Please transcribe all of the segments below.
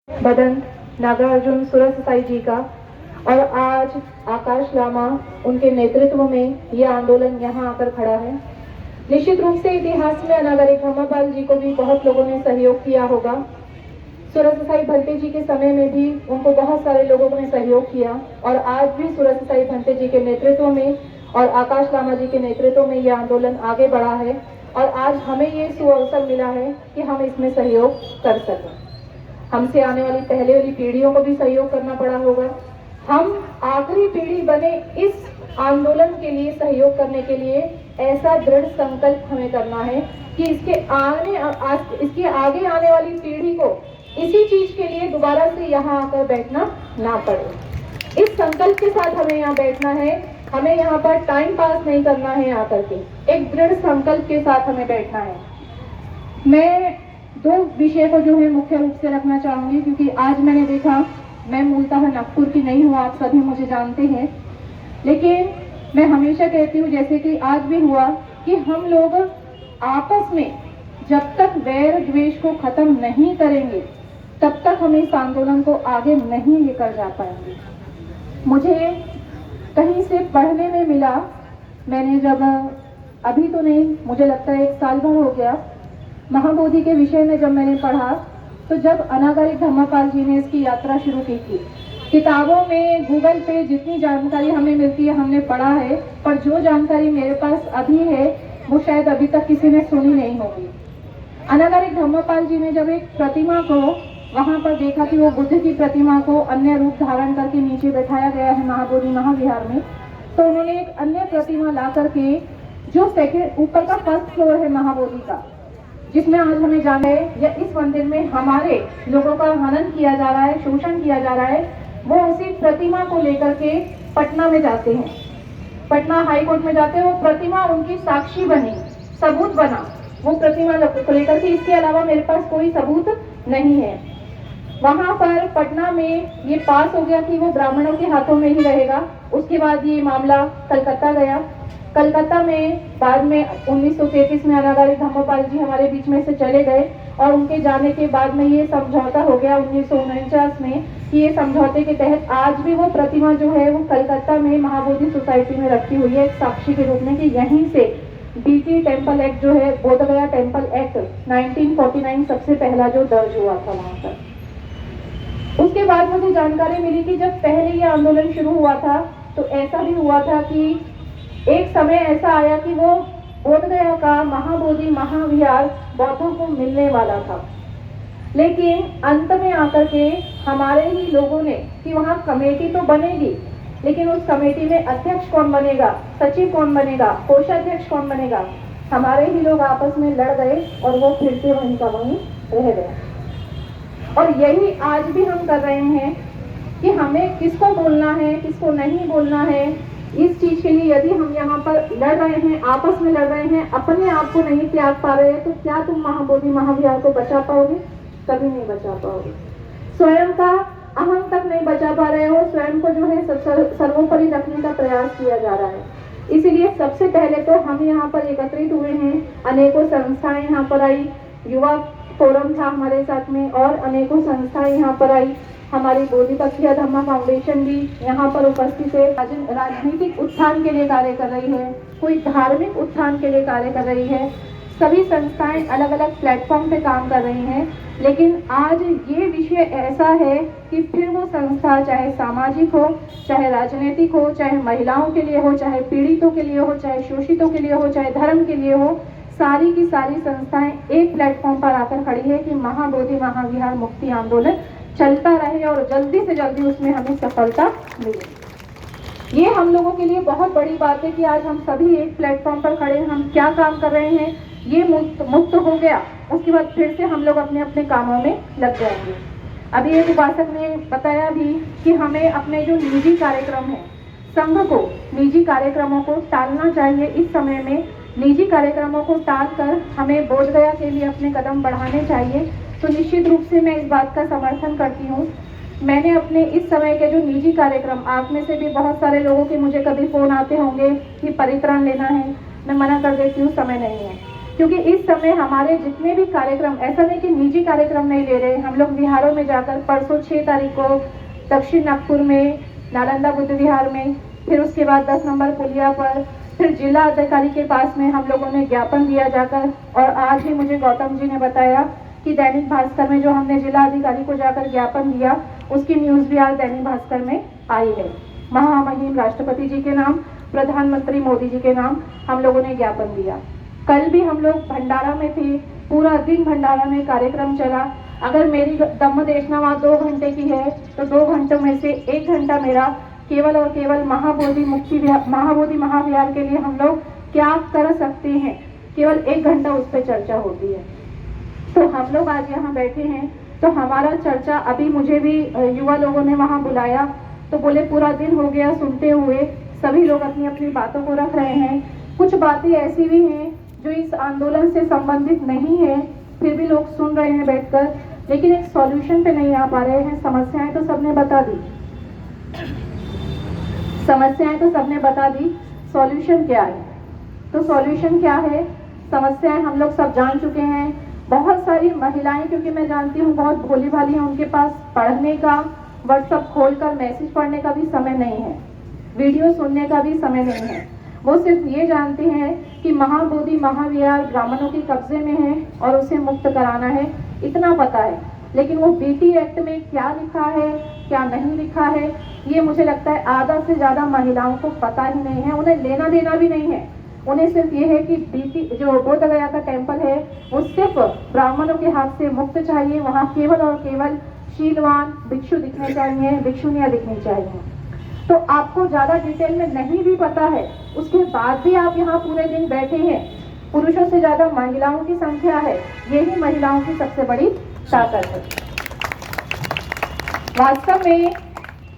बदन नागार्जुन सुरससाई जी का, और आज आकाश लामा उनके नेतृत्व में ये आंदोलन यहाँ आकर खड़ा है। निश्चित रूप से इतिहास में अनागरिक धम्मपाल जी को भी बहुत लोगों ने सहयोग किया होगा। सुरससाई भंते जी के समय में भी उनको बहुत सारे लोगों ने सहयोग किया, और आज भी सुरससाई भंते जी के नेतृत्व में और आकाश लामा जी के नेतृत्व में ये आंदोलन आगे बढ़ा है, और आज हमें ये सुअवसर मिला है कि हम इसमें सहयोग कर सकें। हमसे आने वाली पहले वाली पीढ़ियों को भी सहयोग करना पड़ा होगा। हम आखिरी पीढ़ी बने इस आंदोलन के लिए सहयोग करने के लिए ऐसा दृढ़ संकल्प हमें करना है कि इसके आगे आने वाली पीढ़ी को इसी चीज के लिए दोबारा से यहाँ आकर बैठना ना पड़े। इस संकल्प के साथ हमें यहाँ बैठना है। हमें यहाँ पर टाइम पास नहीं करना है, आकर के एक दृढ़ संकल्प के साथ हमें बैठना है। मैं दो विषय को जो है मुख्य रूप से रखना चाहूंगी, क्योंकि आज मैंने देखा, मैं मूलतः नागपुर की नहीं हूँ, आप सभी मुझे जानते हैं, लेकिन मैं हमेशा कहती हूँ, जैसे कि आज भी हुआ, कि हम लोग आपस में जब तक वैर द्वेष को खत्म नहीं करेंगे तब तक हम इस आंदोलन को आगे नहीं लेकर जा पाएंगे। मुझे कहीं से पढ़ने में मिला, मैंने जब अभी तो नहीं, मुझे लगता है 1 साल भर हो गया, महाबोधि के विषय में जब मैंने पढ़ा, तो जब अनागरिक धम्मपाल जी ने इसकी यात्रा शुरू की थी, किताबों में गूगल पे जितनी जानकारी हमें मिलती है हमने पढ़ा है, पर जो जानकारी मेरे पास अभी है वो शायद अभी तक किसी ने सुनी नहीं होगी। अनागरिक धम्मपाल जी ने जब एक प्रतिमा को वहां पर देखा कि वो बुद्ध की प्रतिमा को अन्य रूप धारण करके नीचे बैठाया गया है महाबोधि महाविहार में, तो उन्होंने एक अन्य प्रतिमा ला करके, जो सेकेंड ऊपर का फर्स्ट फ्लोर है महाबोधि का, जिसमें आज हमें जाना है, या इस मंदिर में हमारे लोगों का हनन किया जा रहा है, शोषण किया जा रहा है, वो उसी प्रतिमा को लेकर के पटना में जाते हैं, पटना हाई कोर्ट में जाते हैं। वो प्रतिमा उनकी साक्षी बनी, सबूत बना वो प्रतिमा को लेकर के। इसके अलावा मेरे पास कोई सबूत नहीं है। वहां पर पटना में ये पास हो गया कि वो ब्राह्मणों के हाथों में ही रहेगा। उसके बाद ये मामला कलकत्ता गया। कलकत्ता में बाद में 1933 में अनागरिक धम्मपाल जी हमारे बीच में से चले गए, और उनके जाने के बाद में ये समझौता हो गया 1949 में, कि ये समझौते के तहत आज भी वो प्रतिमा जो है वो कलकत्ता में महाबोधि सोसाइटी में रखी हुई है, एक साक्षी के रूप में, कि यहीं से बीटी टेम्पल एक्ट जो है, बोधगया टेम्पल एक्ट 1949 सबसे पहला जो दर्ज हुआ था वहां पर। उसके बाद मुझे जानकारी मिली कि जब पहले ये आंदोलन शुरू हुआ था तो ऐसा भी हुआ था कि एक समय ऐसा आया कि वो बोधगया का महाबोधि महाविहार बौद्धों को मिलने वाला था, लेकिन अंत में आकर के हमारे ही लोगों ने, कि वहाँ कमेटी तो बनेगी, लेकिन उस कमेटी में अध्यक्ष कौन बनेगा, सचिव कौन बनेगा, कोषाध्यक्ष कौन बनेगा, हमारे ही लोग आपस में लड़ गए और वो फिर से वहीं का वहीं रह गया। और यही आज भी हम कर रहे हैं कि हमें किसको बोलना है, किसको नहीं बोलना है। इस चीज के लिए यदि हम यहाँ पर लड़ रहे हैं, आपस में लड़ रहे हैं, अपने आप को नहीं त्याग पा रहे हैं, तो क्या तुम महाबोधि महाविहार को बचा पाओगे? कभी नहीं बचा पाओगे। स्वयं का अहम तक नहीं बचा पा रहे हो, स्वयं को जो है सर्वोपरि रखने का प्रयास किया जा रहा है। इसीलिए सबसे पहले तो हम यहाँ पर एकत्रित हुए हैं, अनेकों संस्थाएं यहाँ पर आई, युवा फोरम था हमारे साथ में, और अनेकों संस्थाएं यहाँ पर आई। हमारी बोधिपक्षिया धम्मा फाउंडेशन भी यहाँ पर उपस्थित है, राजनीतिक उत्थान के लिए कार्य कर रही है, कोई धार्मिक उत्थान के लिए कार्य कर रही है। सभी संस्थाएं अलग अलग प्लेटफॉर्म पे काम कर रही हैं, लेकिन आज ये विषय ऐसा है कि फिर वो संस्था चाहे सामाजिक हो, चाहे राजनीतिक हो, चाहे महिलाओं के लिए हो, चाहे पीड़ितों के लिए हो, चाहे शोषितों के लिए हो, चाहे धर्म के लिए हो, सारी की सारी संस्थाएं एक प्लेटफॉर्म पर आकर खड़ी है कि महाबोधि महाविहार मुक्ति आंदोलन चलता रहे और जल्दी से जल्दी उसमें हमें सफलता मिले। ये हम लोगों के लिए बहुत बड़ी बात है कि आज हम सभी एक प्लेटफॉर्म पर खड़े हैं। हम क्या काम कर रहे हैं, ये मुक्त हो गया, उसके बाद फिर से हम लोग अपने अपने कामों में लग जाएंगे। अभी एक उपासक ने बताया भी कि हमें अपने जो निजी कार्यक्रम है, संघ को निजी कार्यक्रमों को टालना चाहिए। इस समय में निजी कार्यक्रमों को टाल कर हमें बोधगया के लिए अपने कदम बढ़ाने चाहिए। तो निश्चित रूप से मैं इस बात का समर्थन करती हूँ। मैंने अपने इस समय के जो निजी कार्यक्रम, आप में से भी बहुत सारे लोगों के मुझे कभी फोन आते होंगे कि परित्राण लेना है, मैं मना कर देती हूँ, समय नहीं है। क्योंकि इस समय हमारे जितने भी कार्यक्रम, ऐसा नहीं कि निजी कार्यक्रम नहीं ले रहे, हम लोग विहारों में जाकर परसों 6 तारीख को दक्षिण नागपुर में नालंदा बुद्ध विहार में, फिर उसके बाद 10 नंबर पुलिया पर, फिर जिला अधिकारी के पास में हम लोगों ने ज्ञापन दिया जाकर, और आज ही मुझे गौतम जी ने बताया कि दैनिक भास्कर में जो हमने जिला अधिकारी को जाकर ज्ञापन दिया उसकी न्यूज़ भी आज दैनिक भास्कर में आई है। महामहिम राष्ट्रपति जी के नाम, प्रधानमंत्री मोदी जी के नाम हम लोगों ने ज्ञापन दिया। कल भी हम लोग भंडारा में थे, पूरा दिन भंडारा में कार्यक्रम चला। अगर मेरी धम्म देशनामा 2 घंटे की है तो 2 घंटों में से 1 घंटा मेरा केवल और केवल महाबोधि महाविहार के लिए हम लोग क्या कर सकते हैं, केवल 1 घंटा उस पर चर्चा होती है। तो हम लोग आज यहाँ बैठे हैं तो हमारा चर्चा, अभी मुझे भी युवा लोगों ने वहाँ बुलाया तो बोले पूरा दिन हो गया सुनते हुए, सभी लोग अपनी अपनी बातों को रख रहे हैं। कुछ बातें ऐसी भी हैं जो इस आंदोलन से संबंधित नहीं है, फिर भी लोग सुन रहे हैं बैठकर, लेकिन एक सॉल्यूशन पे नहीं आ पा रहे हैं। समस्याएं तो सबने बता दी, सॉल्यूशन क्या है? तो सॉल्यूशन क्या है? समस्याएं हम लोग सब जान चुके हैं। बहुत सारी महिलाएं, क्योंकि मैं जानती हूँ बहुत भोली भाली हैं, उनके पास पढ़ने का, व्हाट्सएप खोलकर मैसेज पढ़ने का भी समय नहीं है, वीडियो सुनने का भी समय नहीं है। वो सिर्फ ये जानते हैं कि महाबोधि महाविहार ब्राह्मणों के कब्जे में है और उसे मुक्त कराना है, इतना पता है। लेकिन वो बीटी एक्ट में क्या लिखा है क्या नहीं लिखा है, ये मुझे लगता है आधा से ज़्यादा महिलाओं को पता ही नहीं है, उन्हें लेना देना भी नहीं है। उन्हें सिर्फ ये है कि बीटी जो बोध गया का टेम्पल है वो सिर्फ ब्राह्मणों के हाथ से मुक्त चाहिए, वहाँ केवल और केवल शीलवान भिक्षु दिखने चाहिए, भिक्षुनियाँ दिखनी चाहिए। तो आपको ज़्यादा डिटेल में नहीं भी पता है, उसके बाद भी आप यहाँ पूरे दिन बैठे हैं। पुरुषों से ज़्यादा महिलाओं की संख्या है, यही महिलाओं की सबसे बड़ी ताकत है। वास्तव में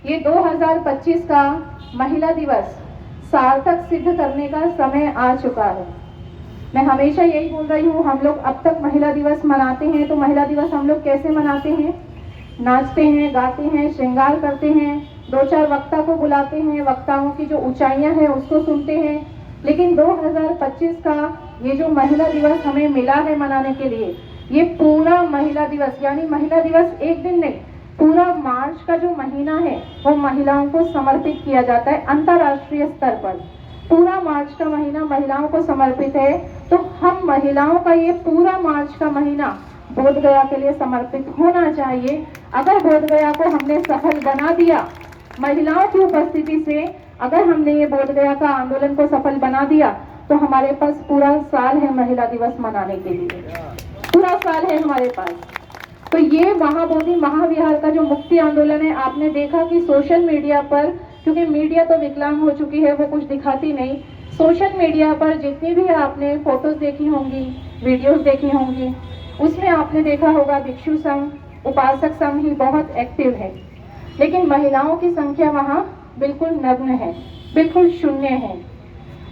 ये 2025 का महिला दिवस सार्थक सिद्ध करने का समय आ चुका है। मैं हमेशा यही बोल रही हूँ, हम लोग अब तक महिला दिवस मनाते हैं तो महिला दिवस हम लोग कैसे मनाते हैं? नाचते हैं, गाते हैं, श्रृंगार करते हैं, 2-4 वक्ता को बुलाते हैं, वक्ताओं की जो ऊंचाइयां हैं उसको सुनते हैं। लेकिन 2025 का ये जो महिला दिवस हमें मिला है मनाने के लिए, ये पूरा महिला दिवस, यानी महिला दिवस एक दिन नहीं, पूरा मार्च का जो महीना है वो महिलाओं को समर्पित किया जाता है। अंतर्राष्ट्रीय स्तर पर पूरा मार्च का महीना महिलाओं को समर्पित है। तो हम महिलाओं का ये पूरा मार्च का महीना बोध गया के लिए समर्पित होना चाहिए। अगर बोध गया को हमने सफल बना दिया, महिलाओं की उपस्थिति से अगर हमने ये बोध गया का आंदोलन को सफल बना दिया, तो हमारे पास पूरा साल है महिला दिवस मनाने के लिए, पूरा साल है हमारे पास। तो ये महाबोधि महाविहार का जो मुक्ति आंदोलन है, आपने देखा कि सोशल मीडिया पर, क्योंकि मीडिया तो विकलांग हो चुकी है, वो कुछ दिखाती नहीं, सोशल मीडिया पर जितनी भी आपने फोटोज देखी होंगी, वीडियोस देखी होंगी, उसमें आपने देखा होगा भिक्षु संघ, उपासक संघ ही बहुत एक्टिव है, लेकिन महिलाओं की संख्या वहाँ बिल्कुल नग्न है, बिल्कुल शून्य है।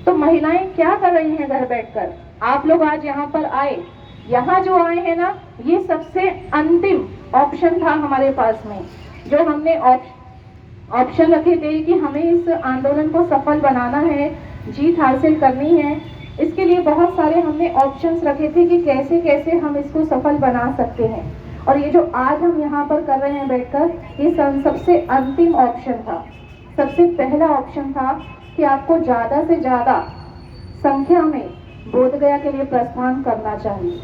तो महिलाएं क्या कर रही हैं घर बैठकर? आप लोग आज यहाँ पर आए, यहाँ जो आए हैं ना, ये सबसे अंतिम ऑप्शन था हमारे पास में, जो हमने ऑप्शन रखे थे कि हमें इस आंदोलन को सफल बनाना है, जीत हासिल करनी है। इसके लिए बहुत सारे हमने ऑप्शंस रखे थे कि कैसे कैसे हम इसको सफल बना सकते हैं। और ये जो आज हम यहाँ पर कर रहे हैं बैठकर, ये सबसे अंतिम ऑप्शन था। सबसे पहला ऑप्शन था कि आपको ज़्यादा से ज़्यादा संख्या में बोध गया के लिए प्रस्थान करना चाहिए।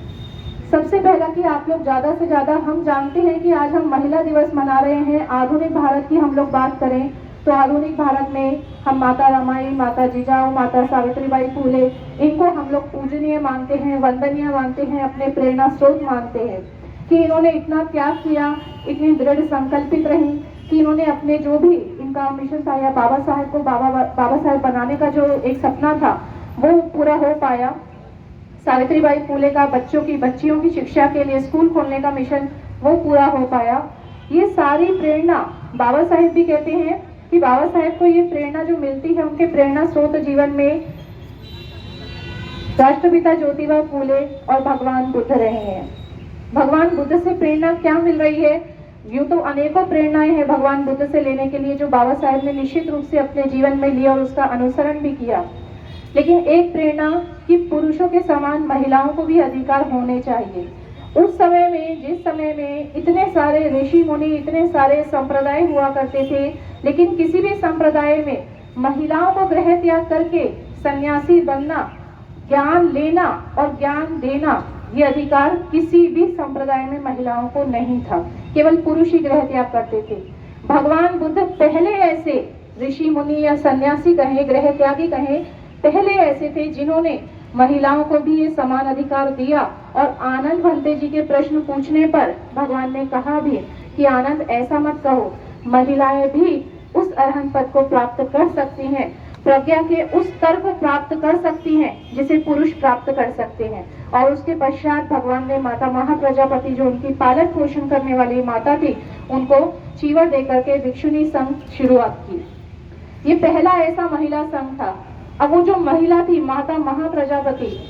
सबसे पहला कि आप लोग ज़्यादा से ज़्यादा, हम जानते हैं कि आज हम महिला दिवस मना रहे हैं। आधुनिक भारत की हम लोग बात करें तो आधुनिक भारत में हम माता रमाई, माता जिजाऊ, माता सावित्रीबाई फूले, इनको हम लोग पूजनीय मानते हैं, वंदनीय मानते हैं, अपने प्रेरणा स्रोत मानते हैं कि इन्होंने इतना त्याग किया, इतनी दृढ़ संकल्पित रही कि इन्होंने अपने जो भी इनका मिशन था या बाबा साहेब को बाबा साहेब बनाने का जो एक सपना था वो पूरा हो पाया। सावित्रीबाई फूले का बच्चियों की शिक्षा के लिए स्कूल खोलने का मिशन वो पूरा हो पाया। ये सारी प्रेरणा, बाबा साहेब भी कहते हैं कि बाबा साहेब को ये प्रेरणा जो मिलती है, उनके प्रेरणा स्रोत जीवन में राष्ट्रपिता ज्योतिबा फूले और भगवान बुद्ध रहे हैं। भगवान बुद्ध से प्रेरणा क्या मिल रही है? यूं तो अनेकों प्रेरणाएं हैं भगवान बुद्ध से लेने के लिए, जो बाबा साहेब ने निश्चित रूप से अपने जीवन में लिया और उसका अनुसरण भी किया। लेकिन एक प्रेरणा कि पुरुषों के समान महिलाओं को भी अधिकार होने चाहिए। उस समय में, जिस समय में इतने सारे ऋषि मुनि, इतने सारे संप्रदाय हुआ करते थे, लेकिन किसी भी संप्रदाय में महिलाओं को गृह त्याग करके सन्यासी बनना, ज्ञान लेना और ज्ञान देना, ये अधिकार किसी भी संप्रदाय में महिलाओं को नहीं था। केवल पुरुष ही गृह त्याग करते थे। भगवान बुद्ध पहले ऐसे ऋषि मुनि या सन्यासी कहे, गृह त्यागी कहे, पहले ऐसे थे जिन्होंने महिलाओं को भी ये समान अधिकार दिया। और आनंद भंते जी के प्रश्न पूछने पर भगवान ने कहा भी कि आनंद ऐसा मत कहो, महिलाएं भी उस अरहंत पद को प्राप्त कर सकती हैं, प्रज्ञा के उस स्तर को प्राप्त कर सकती हैं जिसे पुरुष प्राप्त कर सकते हैं। और उसके पश्चात भगवान ने माता महाप्रजापति, जो उनकी पालन पोषण करने वाली माता थी, उनको चीवर देकर के भिक्षुणी संघ शुरुआत की। ये पहला ऐसा महिला संघ था। अब वो जो महिला थी माता महाप्रजापति,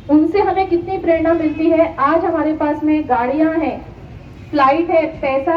उनसे हमें कितनी प्रेरणा मिलती है। आज हमारे पास में गाड़ियां हैं, फ्लाइट है, पैसा है।